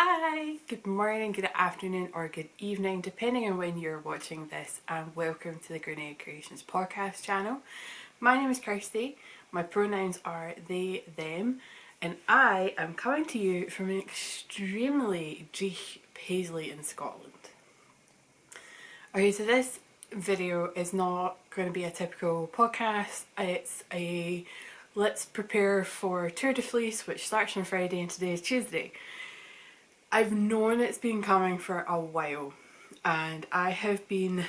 Hi, good morning, good afternoon or good evening depending on when you're watching this, and welcome to the GrianaigCreations podcast channel. My name is Kirsty, my pronouns are they, them, and I am coming to you from an extremely deep Paisley in Scotland. Okay, so this video is not going to be a typical podcast. It's a let's prepare for Tour de Fleece, which starts on Friday and today is Tuesday. I've known it's been coming for a while, and I have been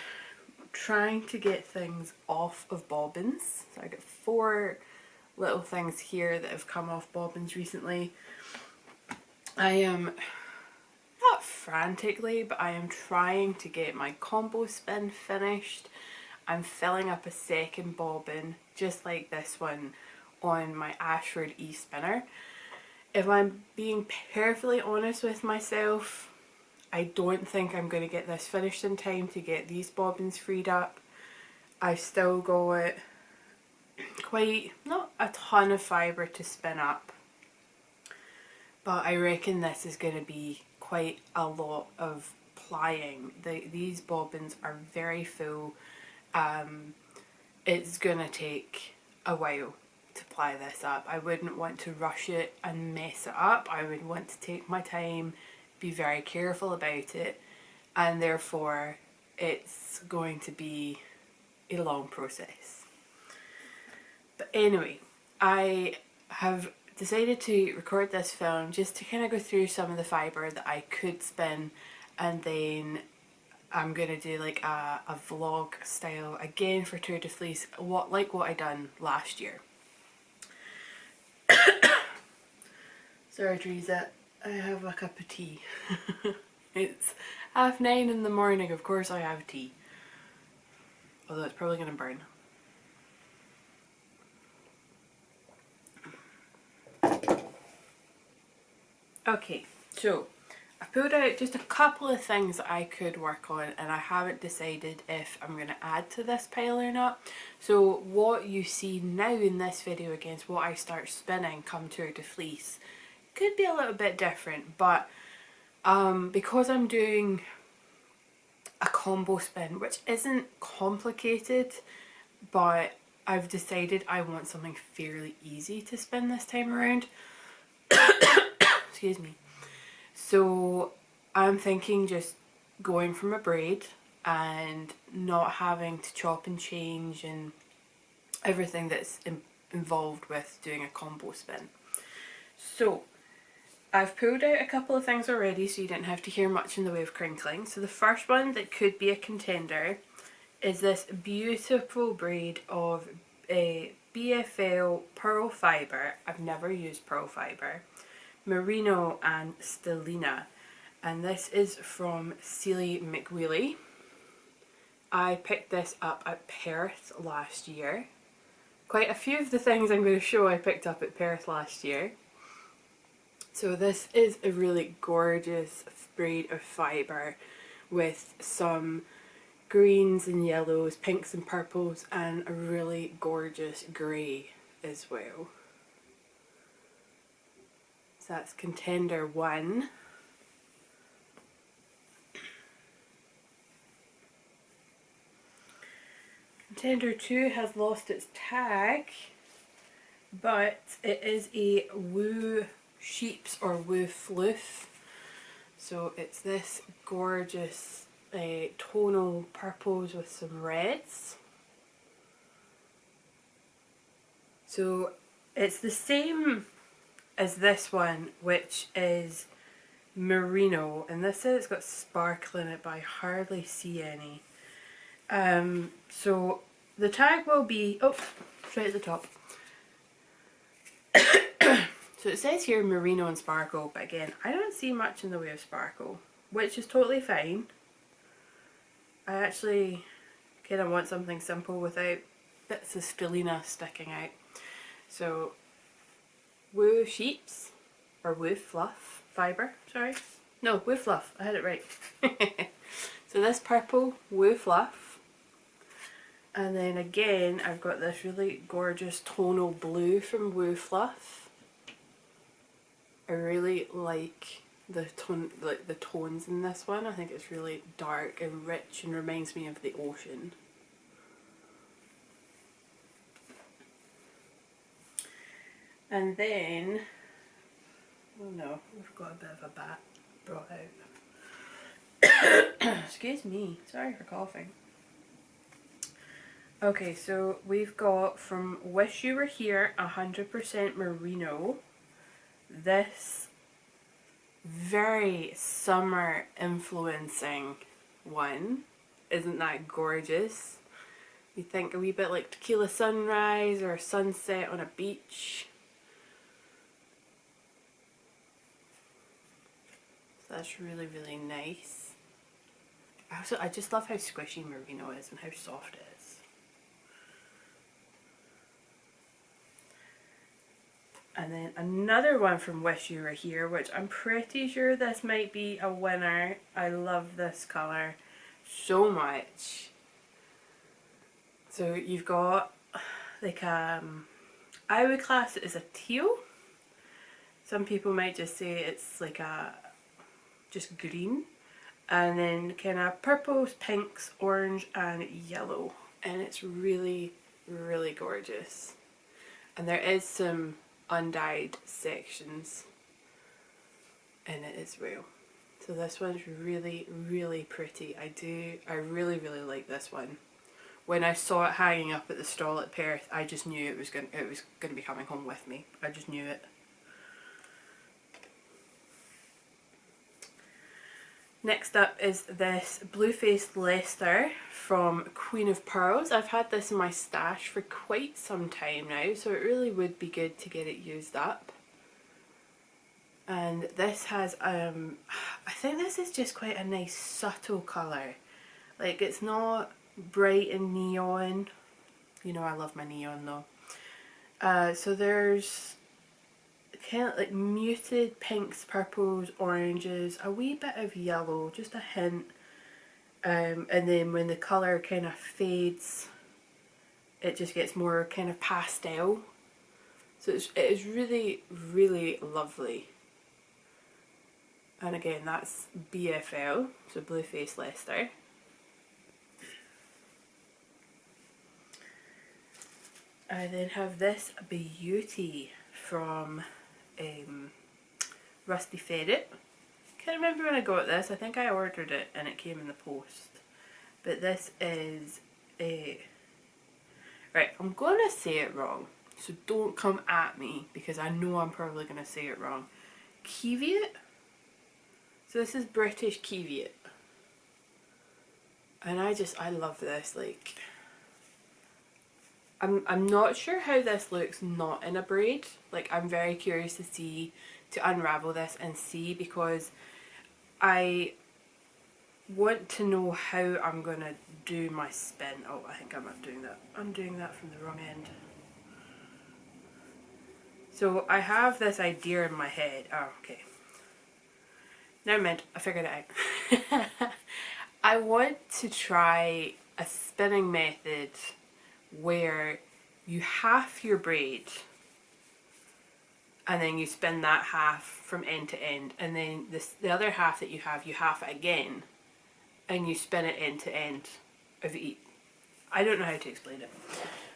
trying to get things off of bobbins. So I got 4 little things here that have come off bobbins recently. I am not frantically, but I am trying to get my combo spin finished. I'm filling up a second bobbin just like this one on my Ashford e-spinner. If I'm being perfectly honest with myself, I don't think I'm going to get this finished in time to get these bobbins freed up. I've still got quite, not a ton of fibre to spin up, but I reckon this is going to be quite a lot of plying. These bobbins are very full. It's going to take a while to ply this up. I wouldn't want to rush it and mess it up. I would want to take my time, be very careful about it, and therefore it's going to be a long process. But anyway, I have decided to record this film just to kind of go through some of the fibre that I could spin, and then I'm going to do like a vlog style again for Tour de Fleece, like what I done last year. Sorry Teresa, I have a cup of tea. It's 9:30 in the morning, of course I have tea. Although it's probably going to burn. Okay, so I've pulled out just a couple of things that I could work on, and I haven't decided if I'm going to add to this pile or not. So what you see now in this video against what I start spinning come Tour de Fleece could be a little bit different, but because I'm doing a combo spin, which isn't complicated, but I've decided I want something fairly easy to spin this time around. Excuse me. So I'm thinking just going from a braid and not having to chop and change and everything that's involved with doing a combo spin. So I've pulled out a couple of things already, so you didn't have to hear much in the way of crinkling. So the first one that could be a contender is this beautiful braid of a BFL pearl fibre. I've never used pearl fibre. Merino and Stellina, and this is from Sealy McWheely. I picked this up at Perth last year. Quite a few of the things I'm going to show I picked up at Perth last year. So this is a really gorgeous braid of fibre with some greens and yellows, pinks and purples, and a really gorgeous grey as well. So that's contender 1. Contender 2 has lost its tag, but it is a Woo Sheeps or Woo Floof. So it's this gorgeous tonal purples with some reds. So it's the same as this one, which is merino, and this says it's got sparkle in it, but I hardly see any. So the tag will be, oh, right at the top. So it says here merino and sparkle, but again, I don't see much in the way of sparkle, which is totally fine. I actually kind of want something simple without bits of Stellina sticking out. So Woo Sheeps, or Woo Fluff fibre, sorry. No, Woo Fluff, I had it right. So this purple, Woo Fluff. And then again, I've got this really gorgeous tonal blue from Woo Fluff. I really like the tone, like the tones in this one. I think it's really dark and rich and reminds me of the ocean. And then, oh no, we've got a bit of a bat brought out. Excuse me, sorry for coughing. Okay, so we've got from Wish You Were Here 100% Merino, this very summer influencing one. Isn't that gorgeous? You think a wee bit like tequila sunrise or a sunset on a beach. So that's really, really nice. I just love how squishy merino is and how soft it is. And then another one from Wish You Were Here, which I'm pretty sure this might be a winner. I love this colour so much. So you've got like I would class it as a teal. Some people might just say it's like a just green. And then kind of purples, pinks, orange and yellow. And it's really, really gorgeous. And there is some undyed sections in it as well. So this one's really, really pretty. I really, really like this one. When I saw it hanging up at the stall at Perth, I just knew it was going to be coming home with me. I just knew it. Next up is this Blue Faced Leicester from Queen of Pearls. I've had this in my stash for quite some time now, so it really would be good to get it used up. And this has, I think this is just quite a nice subtle colour. Like, it's not bright and neon. You know I love my neon though. So there's kind of like muted pinks, purples, oranges, a wee bit of yellow, just a hint. And then when the colour kind of fades, it just gets more kind of pastel. So it is really, really lovely. And again, that's BFL, so Blue Faced Leicester. I then have this beauty from Rusty Ferret. Can't remember when I got this. I think I ordered it and it came in the post. But this is a... Right, I'm going to say it wrong. So don't come at me because I know I'm probably going to say it wrong. Kiviot? So this is British Kiviot. And I love this. Like, I'm not sure how this looks not in a braid. Like, I'm very curious to unravel this and see, because I want to know how I'm going to do my spin. Oh, I think I'm not doing that. I'm doing that from the wrong end. So I have this idea in my head. Oh, okay. Never mind, I figured it out. I want to try a spinning method where you half your braid and then you spin that half from end to end, and then the other half that you half it again and you spin it end to end of each. I don't know how to explain it,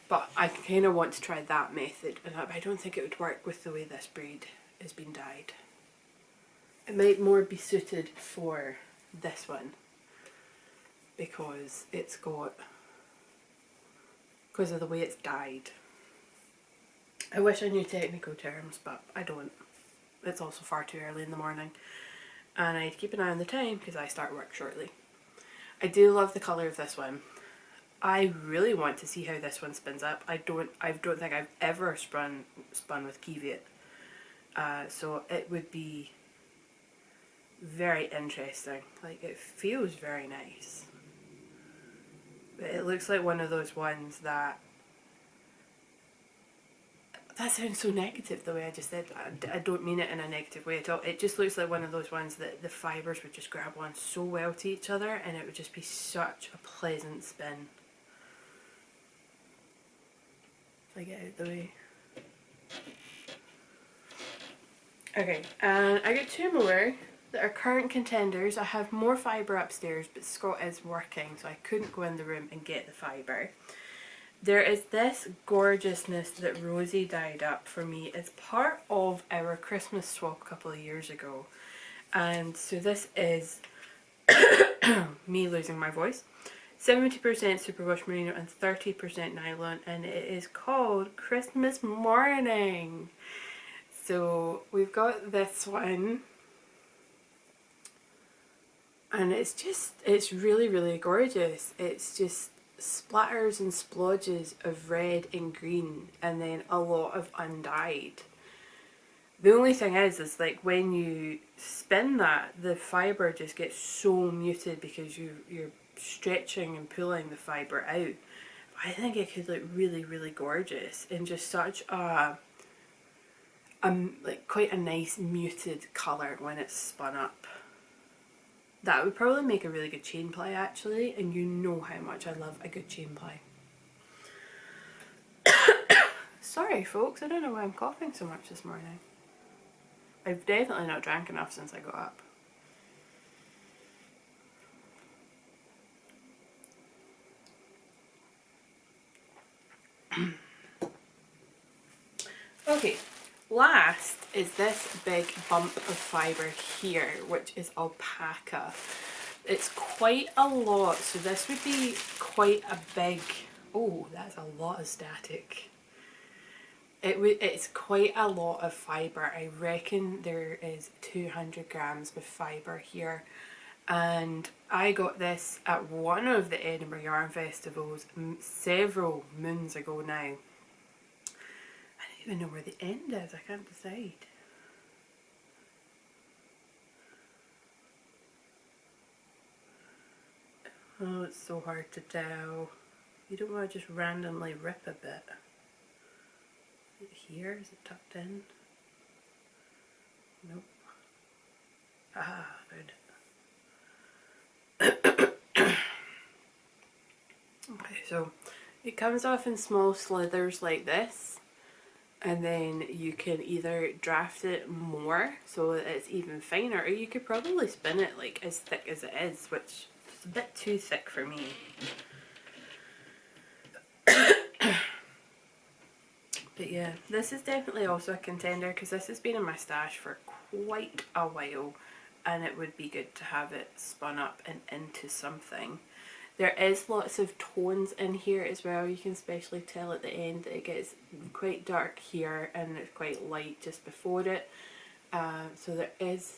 but I kind of want to try that method, and I don't think it would work with the way this braid has been dyed. It might more be suited for this one because it's got, because of the way it's dyed. I wish I knew technical terms, but I don't. It's also far too early in the morning and I keep an eye on the time because I start work shortly. I do love the colour of this one. I really want to see how this one spins up. I don't think I've ever spun with Kiviot. So it would be very interesting. Like, it feels very nice. But it looks like one of those ones that sounds so negative the way I just said. I don't mean it in a negative way at all. It just looks like one of those ones that the fibres would just grab on so well to each other and it would just be such a pleasant spin. If I get out of the way. Okay, and I got two more. that are current contenders. I have more fibre upstairs, but Scott is working, so I couldn't go in the room and get the fibre. There is this gorgeousness that Rosie dyed up for me as part of our Christmas swap a couple of years ago. And so this is me losing my voice. 70% superwash merino and 30% nylon, and it is called Christmas Morning. So we've got this one, and it's really, really gorgeous. It's just splatters and splodges of red and green, and then a lot of undyed. The only thing is like when you spin that, the fibre just gets so muted because you're stretching and pulling the fibre out. I think it could look really, really gorgeous in just such a like quite a nice muted colour when it's spun up. That would probably make a really good chain ply actually, and you know how much I love a good chain ply. Sorry folks, I don't know why I'm coughing so much this morning. I've definitely not drank enough since I got up. Okay, last is this big bump of fibre here, which is alpaca. It's quite a lot, so this would be quite a big... Oh, that's a lot of static. It's quite a lot of fibre. I reckon there is 200 grams of fibre here. And I got this at one of the Edinburgh Yarn Festivals several moons ago now. I don't even know where the end is, I can't decide. Oh, it's so hard to tell. You don't want to just randomly rip a bit. Here, is it tucked in? Nope. Ah, found it. Okay, so it comes off in small slithers like this, and then you can either draft it more so that it's even finer, or you could probably spin it like as thick as it is, which is a bit too thick for me. But yeah, this is definitely also a contender because this has been in my stash for quite a while, and it would be good to have it spun up and into something. There is lots of tones in here as well. You can especially tell at the end that it gets quite dark here and it's quite light just before it. So there is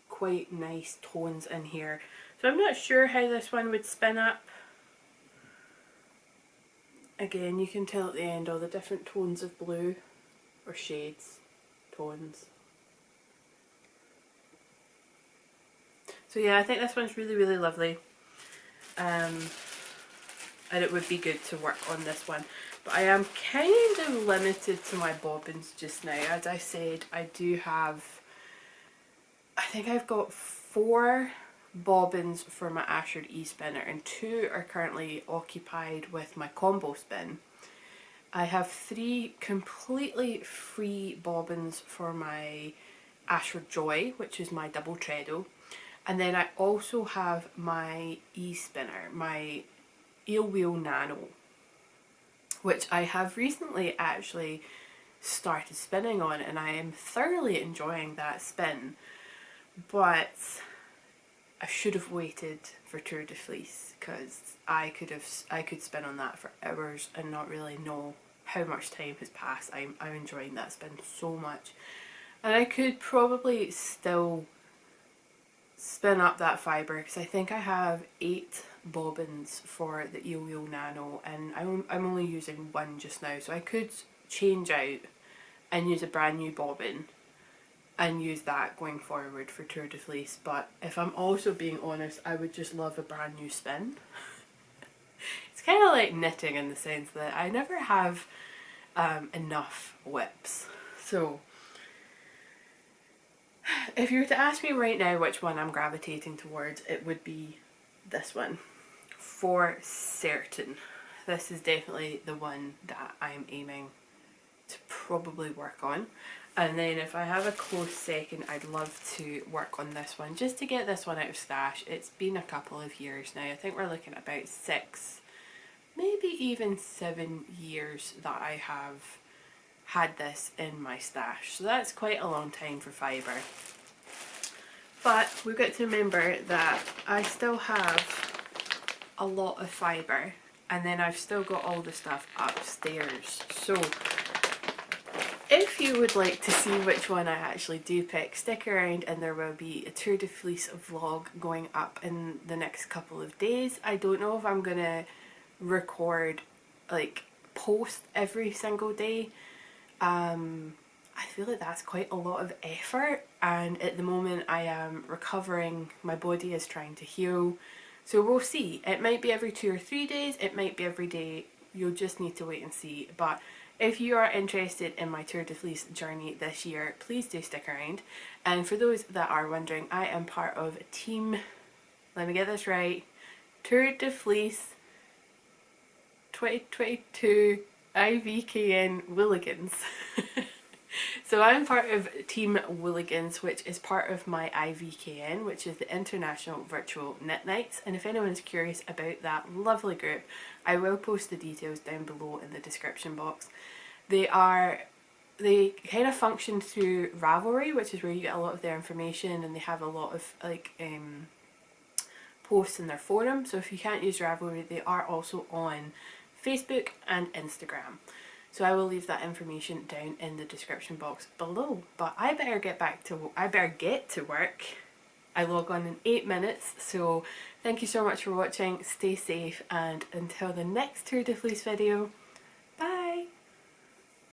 quite nice tones in here. So I'm not sure how this one would spin up. Again, you can tell at the end all the different tones of blue, or shades, tones. So yeah, I think this one's really, really lovely. And it would be good to work on this one. But I am kind of limited to my bobbins just now. As I said, I do have, I think I've got 4 bobbins for my Ashford e-spinner, and 2 are currently occupied with my combo spin. I have 3 completely free bobbins for my Ashford Joy, which is my double treadle, and then I also have my e-spinner, my Eel Wheel Nano, which I have recently actually started spinning on, and I am thoroughly enjoying that spin. But I should have waited for Tour de Fleece, because I could spin on that for hours and not really know how much time has passed. I'm enjoying that spin so much, and I could probably still spin up that fibre because I think I have 8 bobbins for the Eel Wheel Nano, and I'm only using 1 just now, so I could change out and use a brand new bobbin and use that going forward for Tour de Fleece. But if I'm also being honest, I would just love a brand new spin. It's kind of like knitting in the sense that I never have enough whips. So if you were to ask me right now which one I'm gravitating towards, it would be this one for certain. This is definitely the one that I'm aiming to probably work on. And then if I have a close second, I'd love to work on this one, just to get this one out of stash. It's been a couple of years now. I think we're looking at about 6, maybe even 7 years that I have had this in my stash. So that's quite a long time for fibre. But we've got to remember that I still have a lot of fibre, and then I've still got all the stuff upstairs. So if you would like to see which one I actually do pick, stick around and there will be a Tour de Fleece vlog going up in the next couple of days. I don't know if I'm going to record, like, post every single day. I feel like that's quite a lot of effort, and at the moment I am recovering, my body is trying to heal, so we'll see. It might be every 2 or 3 days, it might be every day, you'll just need to wait and see. But if you are interested in my Tour de Fleece journey this year, please do stick around. And for those that are wondering, I am part of team, let me get this right, Tour de Fleece 2022 IVKN Willigans. So I'm part of Team Willigans, which is part of my IVKN, which is the International Virtual Knit Nights. And if anyone's curious about that lovely group, I will post the details down below in the description box. They kind of function through Ravelry, which is where you get a lot of their information, and they have a lot of posts in their forum. So if you can't use Ravelry, they are also on Facebook and Instagram. So I will leave that information down in the description box below. But I better get to work. I log on in 8 minutes. So thank you so much for watching. Stay safe, and until the next Tour de Fleece video,